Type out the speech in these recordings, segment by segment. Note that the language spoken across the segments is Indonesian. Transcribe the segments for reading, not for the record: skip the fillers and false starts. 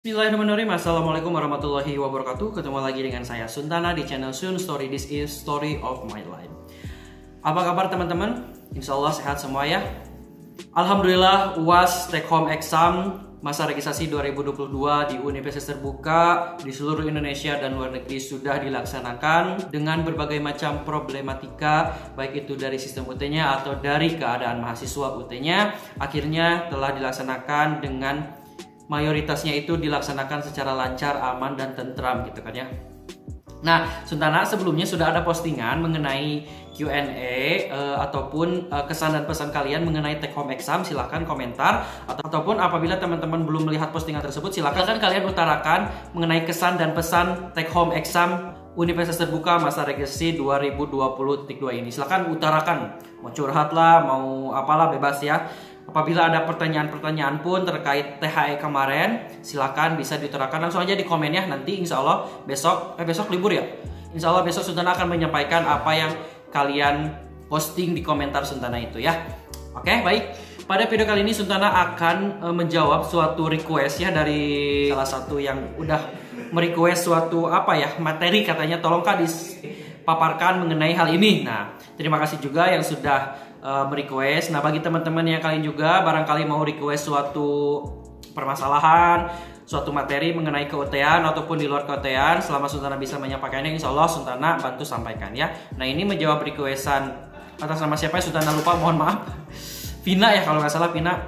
Bismillahirrahmanirrahim. Assalamualaikum warahmatullahi wabarakatuh. Ketemu lagi dengan saya Suntana di channel Sun Story. This is Story of My Life. Apa kabar teman-teman? Insya Allah sehat semua ya. Alhamdulillah UAS Take Home Exam masa registrasi 2022 di Universitas Terbuka di seluruh Indonesia dan luar negeri sudah dilaksanakan dengan berbagai macam problematika, baik itu dari sistem UT-nya atau dari keadaan mahasiswa UT-nya. Akhirnya telah dilaksanakan dengan mayoritasnya itu dilaksanakan secara lancar, aman, dan tentram gitu kan ya. Nah, Suntana sebelumnya sudah ada postingan mengenai Q&A ataupun kesan dan pesan kalian mengenai take home exam. Silahkan komentar ataupun apabila teman-teman belum melihat postingan tersebut, silahkan kalian utarakan mengenai kesan dan pesan take home exam Universitas Terbuka masa registrasi 2020.2 ini. Silahkan utarakan, mau curhat lah, mau apalah, bebas ya. Apabila ada pertanyaan-pertanyaan pun terkait THE kemarin, silakan bisa diutarakan langsung aja di komen ya. Nanti insya Allah besok libur ya. Insya Allah besok Suntana akan menyampaikan apa yang kalian posting di komentar Suntana itu ya. Oke, baik. Pada video kali ini Suntana akan menjawab suatu request ya dari salah satu yang udah merequest suatu materi, katanya tolong Kak dipaparkan mengenai hal ini. Nah, terima kasih juga yang sudah merequest. Nah, bagi teman-teman yang kalian juga barangkali mau request suatu permasalahan, suatu materi mengenai ke-UT-an ataupun di luar ke-UT-an, selama Suntana bisa menyampaikannya, insya Allah Suntana bantu sampaikan ya. Nah, ini menjawab requestan atas nama siapa ya, Suntana lupa, mohon maaf. Vina ya kalau nggak salah, Vina.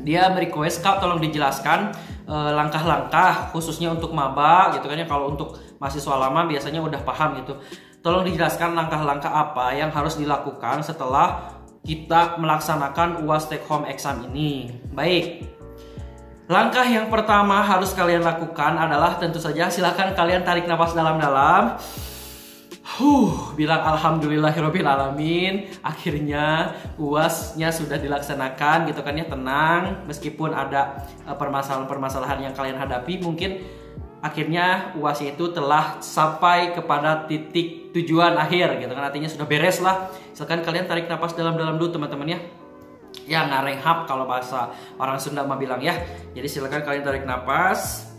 Dia merequest, Kak tolong dijelaskan langkah-langkah khususnya untuk maba gitu kan ya. Kalau untuk mahasiswa lama biasanya udah paham gitu. Tolong dijelaskan langkah-langkah apa yang harus dilakukan setelah kita melaksanakan UAS Take Home Exam ini. Baik. Langkah yang pertama harus kalian lakukan adalah tentu saja silahkan kalian tarik nafas dalam-dalam. Bilang alhamdulillahirobbilalamin. Akhirnya UASnya sudah dilaksanakan gitu kan ya, tenang. Meskipun ada permasalahan-permasalahan yang kalian hadapi, mungkin akhirnya UAS itu telah sampai kepada titik tujuan akhir gitu kan, artinya sudah beres lah. Silakan kalian tarik nafas dalam-dalam dulu teman-teman ya. Ya, ngarehap kalau bahasa orang Sunda mah bilang ya. Jadi silakan kalian tarik nafas.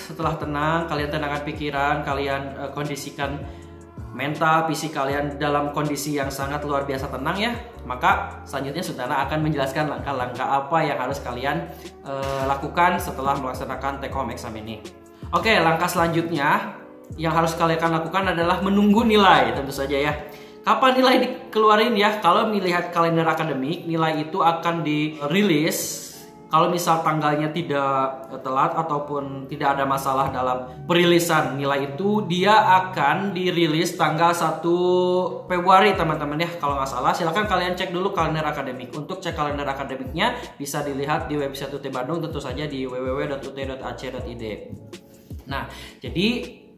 Setelah tenang, kalian tenangkan pikiran, kalian kondisikan mental, fisik kalian dalam kondisi yang sangat luar biasa tenang ya. Maka selanjutnya Suntana akan menjelaskan langkah-langkah apa yang harus kalian lakukan setelah melaksanakan take home exam ini. Oke, langkah selanjutnya yang harus kalian lakukan adalah menunggu nilai, tentu saja ya. Kapan nilai dikeluarin ya? Kalau melihat kalender akademik, nilai itu akan dirilis kalau misal tanggalnya tidak telat ataupun tidak ada masalah dalam perilisan nilai itu, dia akan dirilis tanggal 1 Februari teman-teman ya. Kalau nggak salah, silahkan kalian cek dulu kalender akademik. Untuk cek kalender akademiknya bisa dilihat di website UT Bandung, tentu saja di www.ut.ac.id. Nah, jadi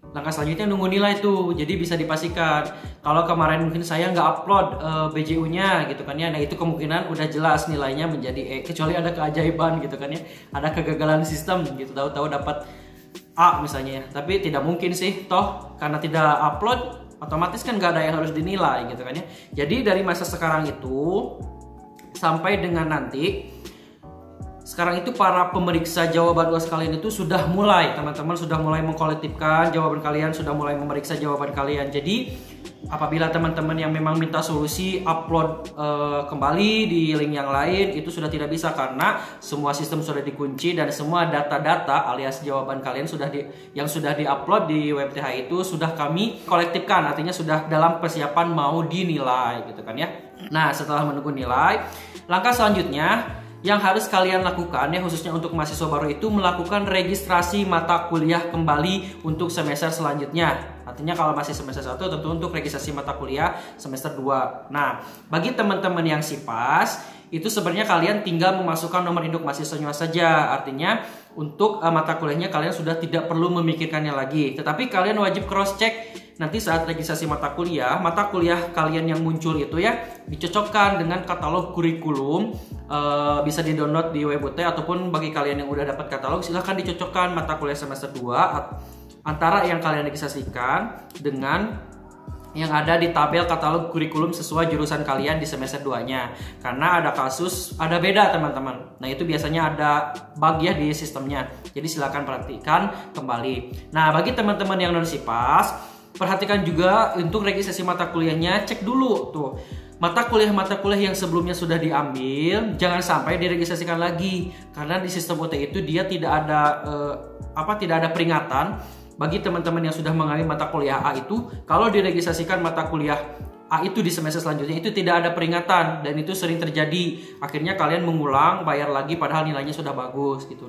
langkah selanjutnya nunggu nilai tuh. Jadi bisa dipastikan kalau kemarin mungkin saya nggak upload BJU-nya gitu kan ya. Nah, itu kemungkinan udah jelas nilainya menjadi E, kecuali ada keajaiban gitu kan ya. Ada kegagalan sistem gitu, tahu-tahu dapat A misalnya ya. Tapi tidak mungkin sih, toh karena tidak upload otomatis kan nggak ada yang harus dinilai gitu kan ya. Jadi dari masa sekarang itu sampai dengan nanti, sekarang itu para pemeriksa jawaban UAS kalian itu sudah mulai, teman-teman sudah mulai mengkolektifkan jawaban kalian, sudah mulai memeriksa jawaban kalian. Jadi apabila teman-teman yang memang minta solusi upload kembali di link yang lain, itu sudah tidak bisa karena semua sistem sudah dikunci dan semua data-data alias jawaban kalian yang sudah diupload di WebTH itu sudah kami kolektifkan, artinya sudah dalam persiapan mau dinilai gitu kan ya. Nah, setelah menunggu nilai, langkah selanjutnya yang harus kalian lakukan ya, khususnya untuk mahasiswa baru itu melakukan registrasi mata kuliah kembali untuk semester selanjutnya. Artinya kalau masih semester 1 tentu untuk registrasi mata kuliah semester 2. Nah, bagi teman-teman yang SIPAS itu sebenarnya kalian tinggal memasukkan nomor induk mahasiswanya saja. Artinya untuk mata kuliahnya kalian sudah tidak perlu memikirkannya lagi. Tetapi kalian wajib cross check nanti saat registrasi mata kuliah kalian yang muncul itu ya dicocokkan dengan katalog kurikulum. Bisa di-download di web UT ataupun bagi kalian yang udah dapat katalog silahkan dicocokkan mata kuliah semester 2 antara yang kalian registrasikan dengan yang ada di tabel katalog kurikulum sesuai jurusan kalian di semester 2-nya. Karena ada kasus, ada beda teman-teman. Nah itu biasanya ada bug ya di sistemnya. Jadi silakan perhatikan kembali. Nah bagi teman-teman yang non-SIPAS, perhatikan juga untuk registrasi mata kuliahnya, cek dulu tuh. Mata kuliah yang sebelumnya sudah diambil, jangan sampai diregistrasikan lagi. Karena di sistem UT itu dia tidak ada peringatan bagi teman-teman yang sudah mengalami mata kuliah A itu, kalau diregistrasikan mata kuliah A itu di semester selanjutnya itu tidak ada peringatan, dan itu sering terjadi. Akhirnya kalian mengulang, bayar lagi padahal nilainya sudah bagus gitu.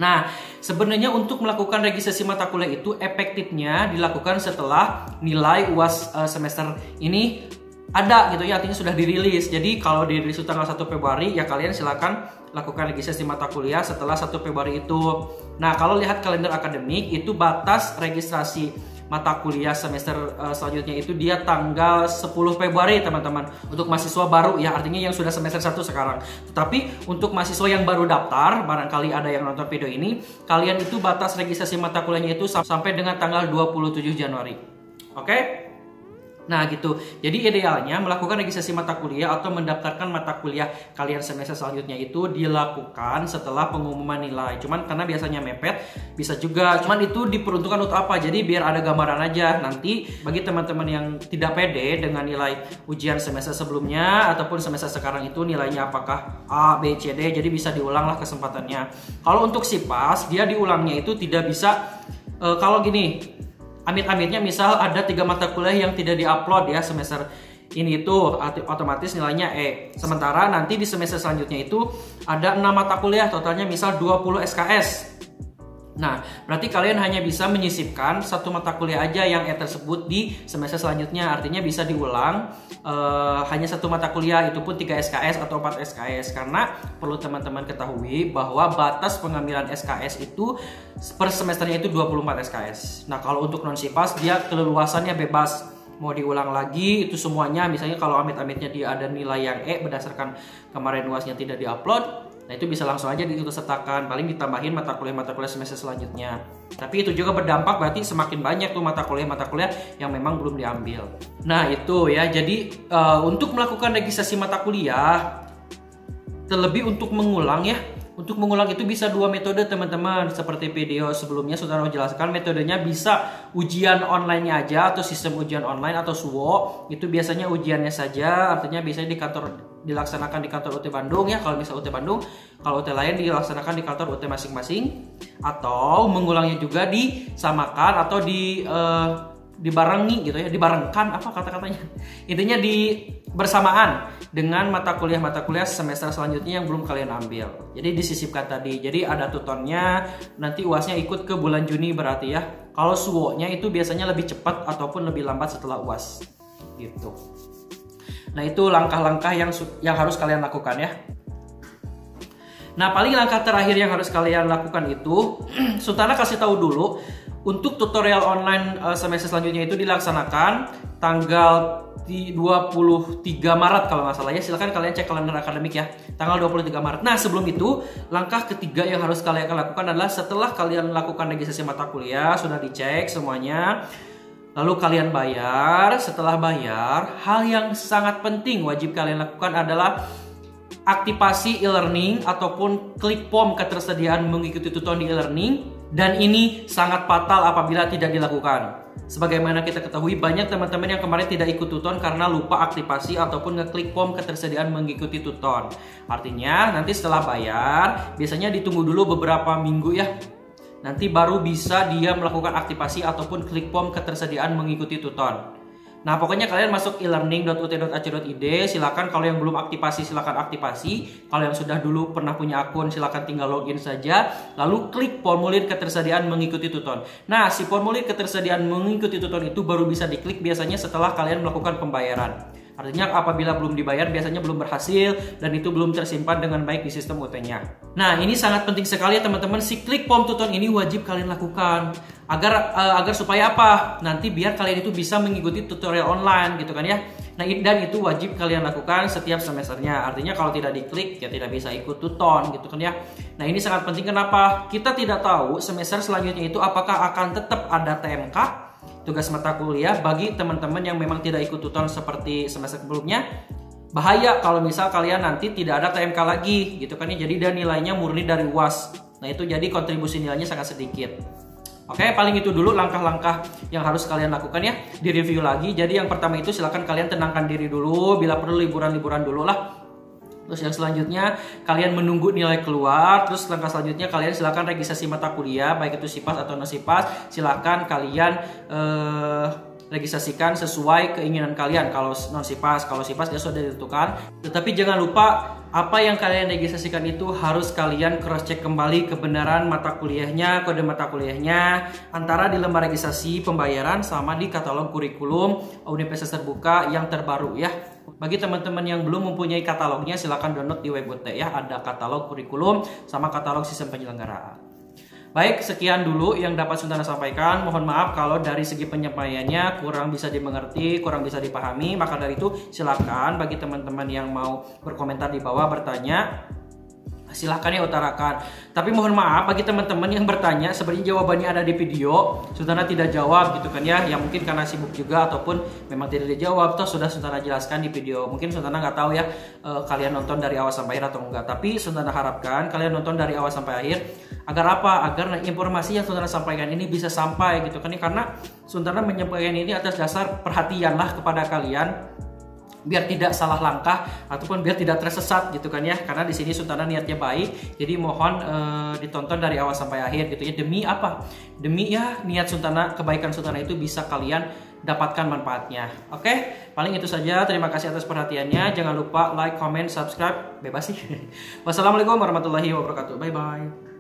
Nah, sebenarnya untuk melakukan registrasi mata kuliah itu efektifnya dilakukan setelah nilai UAS semester ini ada gitu ya, artinya sudah dirilis. Jadi kalau dirilis tanggal 1 Februari ya kalian silakan lakukan registrasi mata kuliah setelah 1 Februari itu. Nah, kalau lihat kalender akademik itu batas registrasi mata kuliah semester selanjutnya itu dia tanggal 10 Februari teman-teman. Untuk mahasiswa baru ya, artinya yang sudah semester 1 sekarang. Tetapi untuk mahasiswa yang baru daftar, barangkali ada yang nonton video ini, kalian itu batas registrasi mata kuliahnya itu sampai dengan tanggal 27 Januari. Oke? Nah gitu, jadi idealnya melakukan registrasi mata kuliah atau mendaftarkan mata kuliah kalian semester selanjutnya itu dilakukan setelah pengumuman nilai. Cuman karena biasanya mepet, bisa juga, cuman itu diperuntukkan untuk apa? Jadi biar ada gambaran aja. Nanti bagi teman-teman yang tidak pede dengan nilai ujian semester sebelumnya ataupun semester sekarang itu nilainya apakah A, B, C, D, jadi bisa diulanglah kesempatannya. Kalau untuk SIPAS, dia diulangnya itu tidak bisa, kalau gini, amit-amitnya misal ada 3 mata kuliah yang tidak diupload ya semester ini itu otomatis nilainya E. Sementara nanti di semester selanjutnya itu ada 6 mata kuliah totalnya misal 20 SKS. Nah, berarti kalian hanya bisa menyisipkan 1 mata kuliah aja yang E tersebut di semester selanjutnya. Artinya bisa diulang hanya 1 mata kuliah, itu pun 3 SKS atau 4 SKS. Karena perlu teman-teman ketahui bahwa batas pengambilan SKS itu per semesternya itu 24 SKS. Nah, kalau untuk non-SIPAS dia keleluasannya bebas. Mau diulang lagi itu semuanya, misalnya kalau amit-amitnya dia ada nilai yang E berdasarkan kemarin UASnya tidak diupload, nah itu bisa langsung aja diikut sertakan, paling ditambahin mata kuliah semester selanjutnya. Tapi itu juga berdampak berarti semakin banyak tuh mata kuliah yang memang belum diambil. Nah itu ya, jadi untuk melakukan registrasi mata kuliah, terlebih untuk mengulang ya. Untuk mengulang itu bisa 2 metode teman-teman. Seperti video sebelumnya sudah jelaskan, metodenya bisa ujian online-nya aja atau sistem ujian online atau SUO. Itu biasanya ujiannya saja, artinya biasanya dilaksanakan di kantor UT Bandung ya kalau misal UT Bandung. Kalau UT lain dilaksanakan di kantor UT masing-masing. Atau mengulangnya juga disamakan atau dibarengi gitu ya, dibarengkan apa kata-katanya. Intinya bersamaan dengan mata kuliah semester selanjutnya yang belum kalian ambil. Jadi disisipkan tadi. Jadi ada tutornya, nanti UASnya ikut ke bulan Juni berarti ya. Kalau SUO-nya itu biasanya lebih cepat ataupun lebih lambat setelah UAS. Gitu. Nah, itu langkah-langkah yang harus kalian lakukan ya. Nah, paling langkah terakhir yang harus kalian lakukan itu Sultana kasih tahu dulu. Untuk tutorial online semester selanjutnya itu dilaksanakan tanggal 23 Maret kalau nggak salah ya. Silahkan kalian cek kalender akademik ya, tanggal 23 Maret. Nah sebelum itu, langkah ketiga yang harus kalian lakukan adalah setelah kalian melakukan registrasi mata kuliah, sudah dicek semuanya, lalu kalian bayar. Setelah bayar, hal yang sangat penting wajib kalian lakukan adalah aktivasi e-learning ataupun klik form ketersediaan mengikuti tutorial di e-learning. Dan ini sangat fatal apabila tidak dilakukan. Sebagaimana kita ketahui, banyak teman-teman yang kemarin tidak ikut tuton karena lupa aktivasi ataupun ngeklik form ketersediaan mengikuti tuton. Artinya nanti setelah bayar, biasanya ditunggu dulu beberapa minggu ya. Nanti baru bisa dia melakukan aktivasi ataupun klik form ketersediaan mengikuti tuton. Nah pokoknya kalian masuk e-learning.ut.ac.id, silakan kalau yang belum aktivasi silakan aktivasi. Kalau yang sudah dulu pernah punya akun silakan tinggal login saja. Lalu klik formulir ketersediaan mengikuti tuton. Nah si formulir ketersediaan mengikuti tuton itu baru bisa diklik biasanya setelah kalian melakukan pembayaran. Artinya apabila belum dibayar biasanya belum berhasil dan itu belum tersimpan dengan baik di sistem UT-nya. Nah ini sangat penting sekali ya teman-teman, si klik form tuton ini wajib kalian lakukan agar supaya apa? Nanti biar kalian itu bisa mengikuti tutorial online gitu kan ya. Nah dan itu wajib kalian lakukan setiap semesternya. Artinya kalau tidak diklik ya tidak bisa ikut tuton gitu kan ya. Nah ini sangat penting, kenapa? Kita tidak tahu semester selanjutnya itu apakah akan tetap ada TMK tugas mata kuliah bagi teman-teman yang memang tidak ikut tutor seperti semester sebelumnya. Bahaya kalau misal kalian nanti tidak ada TMK lagi gitu kan ya. Jadi dan nilainya murni dari UAS. Nah itu jadi kontribusi nilainya sangat sedikit. Oke, paling itu dulu langkah-langkah yang harus kalian lakukan ya. Di review lagi. Jadi yang pertama itu silakan kalian tenangkan diri dulu. Bila perlu liburan-liburan dulu lah. Terus yang selanjutnya kalian menunggu nilai keluar. Terus langkah selanjutnya kalian silakan registrasi mata kuliah, baik itu SIPAS atau non SIPAS. Silakan kalian registrasikan sesuai keinginan kalian. Kalau non SIPAS, kalau SIPAS dia sudah ditentukan. Tetapi jangan lupa apa yang kalian registrasikan itu harus kalian cross check kembali kebenaran mata kuliahnya, kode mata kuliahnya antara di lembar registrasi pembayaran sama di katalog kurikulum Universitas Terbuka yang terbaru ya. Bagi teman-teman yang belum mempunyai katalognya silahkan download di Webut ya. Ada katalog kurikulum sama katalog sistem penyelenggaraan. Baik, sekian dulu yang dapat Suntana sampaikan. Mohon maaf kalau dari segi penyampaiannya kurang bisa dimengerti, kurang bisa dipahami. Maka dari itu silakan bagi teman-teman yang mau berkomentar di bawah bertanya, silahkan ya utarakan. Tapi mohon maaf bagi teman-teman yang bertanya, sebenarnya jawabannya ada di video. Suntana tidak jawab gitu kan ya. Yang mungkin karena sibuk juga ataupun memang tidak dijawab. Toh sudah Suntana jelaskan di video. Mungkin Suntana nggak tahu ya kalian nonton dari awal sampai akhir atau enggak. Tapi Suntana harapkan kalian nonton dari awal sampai akhir. Agar apa? Agar informasi yang Suntana sampaikan ini bisa sampai gitu kan ya. Karena Suntana menyampaikan ini atas dasar perhatian lah kepada kalian. Biar tidak salah langkah ataupun biar tidak tersesat gitu kan ya, karena di sini Suntana niatnya baik, jadi mohon ditonton dari awal sampai akhir gitu ya. Demi apa? Demi ya niat Suntana, kebaikan Suntana itu bisa kalian dapatkan manfaatnya. Oke, paling itu saja. Terima kasih atas perhatiannya. Jangan lupa like, comment, subscribe, bebas sih. Wassalamualaikum warahmatullahi wabarakatuh. Bye bye.